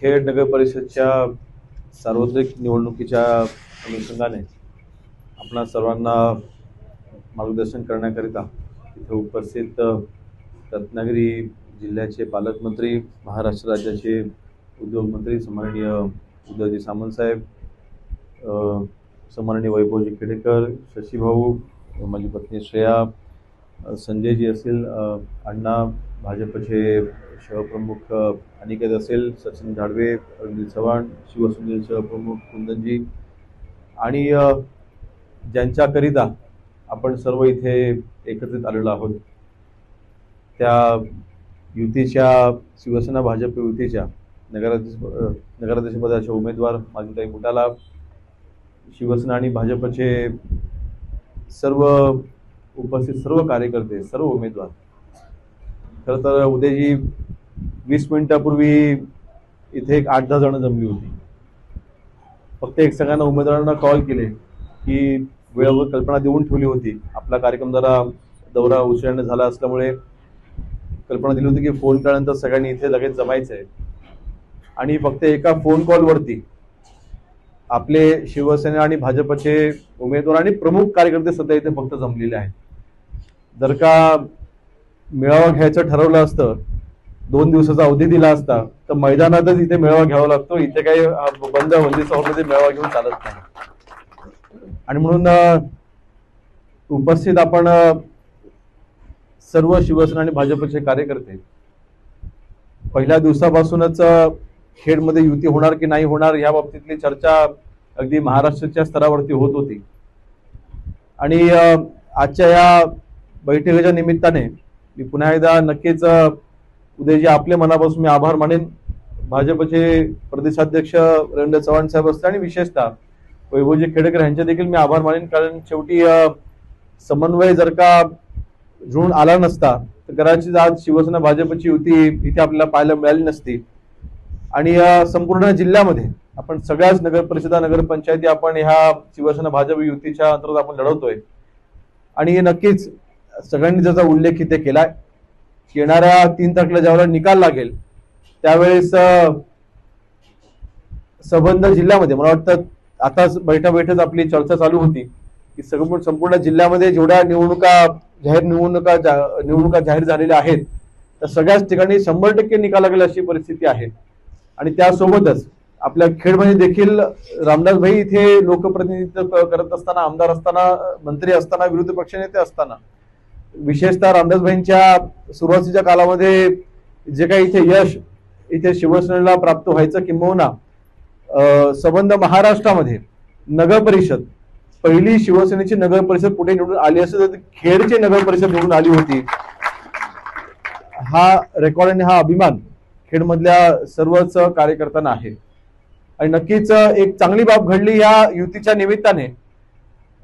खेड नगर परिषदच्या सार्वत्रिक निवडणुकीच्या अनुषंगाने आपणा सर्वांना मार्गदर्शन करण्याकरिता इथे उपस्थित रत्नागिरी जिल्ह्याचे पालकमंत्री, महाराष्ट्र राज्याचे उद्योगमंत्री सन्माननीय उदयजी सामंत साहेब, सन्माननीय वैभवजी खेडेकर, शशीभाऊ, माझी पत्नी श्रेया, संजयजी असेल, अण्णा, भाजपचे शहप्रमुख अनिकेत असेल, सचिन झाडवे, अरविंद चव्हाण, शिवसेनेचे शहप्रमुख कुंदनजी आणि ज्यांच्याकरिता आपण सर्व इथे एकत्रित आलेलो आहोत त्या युतीच्या शिवसेना भाजप युतीच्या नगराध्यक्षपदाचे उमेदवार माधुताई मुटाला, शिवसेना आणि भाजपचे सर्व उपस्थित सर्व कार्यकर्ते, सर्व उमेदवार, खरं तर उद्याजी 20 मिनिटापूर्वी इथे एक 8-10 जण जमली होती. फक्त एक सगळ्यांना उमेदवारांना कॉल केले की वेळेवर कल्पना देऊन ठेवली होती. आपला कार्यक्रम जरा दौरा उशिराने झाला असल्यामुळे कल्पना दिली होती की फोन केल्यानंतर सगळ्यांनी इथे लगेच जमायचं आहे आणि फक्त एका फोन कॉलवरती आपले शिवसेना आणि भाजपचे उमेदवार आणि प्रमुख कार्यकर्ते सध्या इथे फक्त जमलेले आहेत. जर का मेळावा घ्यायचं ठरवलं असतं, 2 दिवसाचा अवधी दिला असता तर मैदानातच इथे मेळावा घ्यावा लागतो. इथे काही बंद सभामध्ये मेळावा घेऊन चालत नाही. आणि म्हणून उपस्थित आपण सर्व शिवसेना आणि भाजपचे कार्यकर्ते पहिल्या दिवसापासूनच खेडमध्ये युती होणार की नाही होणार या बाबतीतली चर्चा अगदी महाराष्ट्राच्या स्तरावरती होत होती. आणि आजच्या या बैठकीच्या निमित्ताने मी पुन्हा एकदा नक्कीच उदयजी आपले मनापासून मी आभार मानेन. भाजपचे प्रदेशाध्यक्ष रवींद्र चव्हाण साहेब असतील आणि विशेषतः वैभवजी खेडेकर यांचे देखील मी आभार मानेन, कारण शेवटी समन्वय जर का जुळून आला नसता तर कदाचित आज शिवसेना भाजपची युती इथे आपल्याला पाहायला मिळाली नसती. आणि संपूर्ण जिल्ह्यामध्ये आपण सगळ्याच नगर परिषदा, नगरपंचायती आपण ह्या शिवसेना भाजप युतीच्या अंतर्गत आपण लढवतोय. आणि नक्कीच सगळ्यांनी ज्याचा उल्लेख इथे केलाय, येणाऱ्या 3 तारखेला ज्यावेळेला निकाल लागेल त्यावेळेस संबंध जिल्ह्यामध्ये मला वाटतं आताच बैठक आपली चर्चा चालू होती की संपूर्ण जिल्ह्यामध्ये जेवढ्या निवडणुका जाहीर झालेल्या आहेत त्या सगळ्याच ठिकाणी 100% निकाल लागेल अशी परिस्थिती आहे. आणि त्यासोबतच आपल्या खेडमध्ये देखील रामदास भाई इथे लोकप्रतिनिधित्व करत असताना, आमदार असताना, मंत्री असताना, विरोधी पक्षनेते असताना, विशेषतः रामदास भाईंच्या सुरुवातीच्या काळामध्ये जे काही इथे यश इथे शिवसेनेला प्राप्त व्हायचं, किंबहुना संबंध महाराष्ट्रामध्ये नगर परिषद पहिली शिवसेनेची नगर परिषद पुढे निवडून आली असेल तर खेडची नगर परिषद निवडून आली होती. हा रेकॉर्ड आणि हा अभिमान खेडमधल्या सर्वच कार्यकर्त्यांना आहे. आणि नक्कीच एक चांगली बाब घडली या युतीच्या निमित्ताने.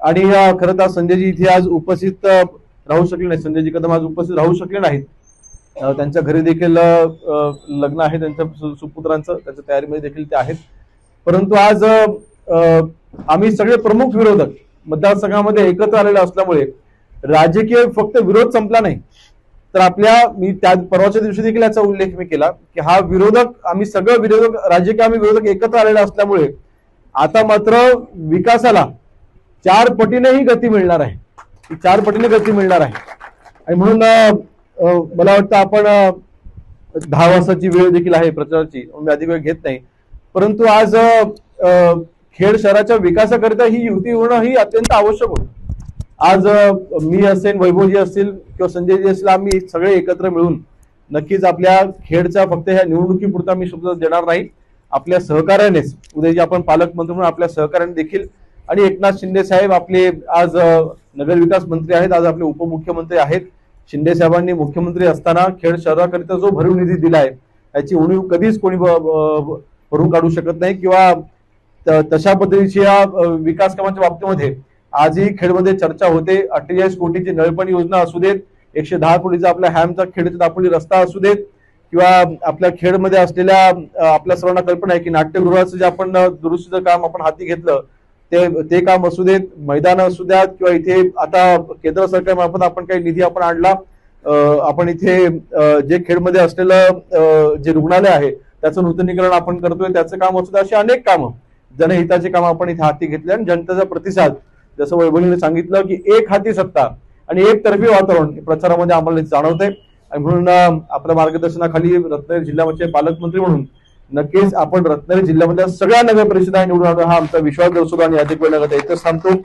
आणि खरं तर संजयजी इथे आज उपस्थित राहू शकले नाही, संजयजी कदम आज उपस्थित राहू शकले नाहीत. त्यांच्या घरी देखील लग्न आहे त्यांच्या सुपुत्रांचं, त्याच्या तयारीमध्ये देखील ते आहेत. परंतु आज आम्ही सगळे प्रमुख विरोधक मतदारसंघामध्ये एकत्र आलेले असल्यामुळे राजकीय फक्त विरोध संपला नाही, तर मी त्या परवाच्या दिवशी देखील याचा उल्लेख मी केला की हा विरोधक, आम्ही सगळे विरोधक, राजकीय आम्ही विरोधक एकत्र आलेले असल्यामुळे आता मात्र विकासाला 4 पटीनेही गती मिळणार आहे, 4 पटीने गती मिळणार आहे. आणि म्हणून मला वाटतं आपण 10 वाजताची वेळ देखील आहे प्रचाराची, मी अधिक वेळ घेत नाही. परंतु आज खेड शहराच्या विकासाकरिता ही युती होणं ही अत्यंत आवश्यक होतं. आज मी असेल, वैभवजी असतील किंवा संजयजी असतील, आम्ही सगळे एकत्र मिळून नक्कीच आपल्या खेडचा फक्त ह्या निवडणुकीपुरता मी शब्द देणार नाही, आपल्या सहकार्यानेच उद्याजी आपण पालकमंत्री म्हणून आपल्या सहकार्याने देखील, आणि एकनाथ शिंदे साहेब आपले आज नगरविकास मंत्री आहेत, आज आपले उपमुख्यमंत्री आहेत. शिंदे साहेबांनी मुख्यमंत्री असताना खेड शहराकरिता जो भरीव निधी दिलाय त्याची उणीव कधीच कोणी भरून काढू शकत नाही. किंवा तशा पद्धतीच्या विकास कामाच्या बाबतीमध्ये आजही खेडमध्ये चर्चा होते. 48 कोटीची नळपाणी योजना असू देत, 110 कोटीचा आपल्या हॅमचा खेड ते दापोली रस्ता असू देत, किंवा आपल्या खेडमध्ये असलेल्या आपल्या सर्वांना कल्पना आहे की नाट्यगृहाचं जे आपण दुरुस्तीचं काम आपण हाती घेतलं ते काम असू देत, मैदान असू द्यात, किंवा इथे आता केंद्र सरकारमार्फत आपण काही निधी आपण आणला, आपण इथे जे खेडमध्ये असलेलं जे रुग्णालय आहे त्याचं नूतनीकरण आपण करतोय, त्याचं काम असतं, अशी अनेक कामं जनहिताची कामं आपण इथे हाती घेतली आणि जनतेचा प्रतिसाद जसं वैभवीने सांगितलं की एक हाती सत्ता आणि एकतर्फी वातावरण प्रचारामध्ये आम्हाला जाणवतंय. आणि म्हणून आपल्या मार्गदर्शनाखाली रत्नागिरी जिल्ह्याचे पालकमंत्री म्हणून नक्कीच आपण रत्नागिरी जिल्ह्यामधल्या सगळ्या नगर परिषदा निवडून आणू हा आमचा विश्वास दर्शवतो आणि अधिक वेळ न घालवता इथेच थांबतो.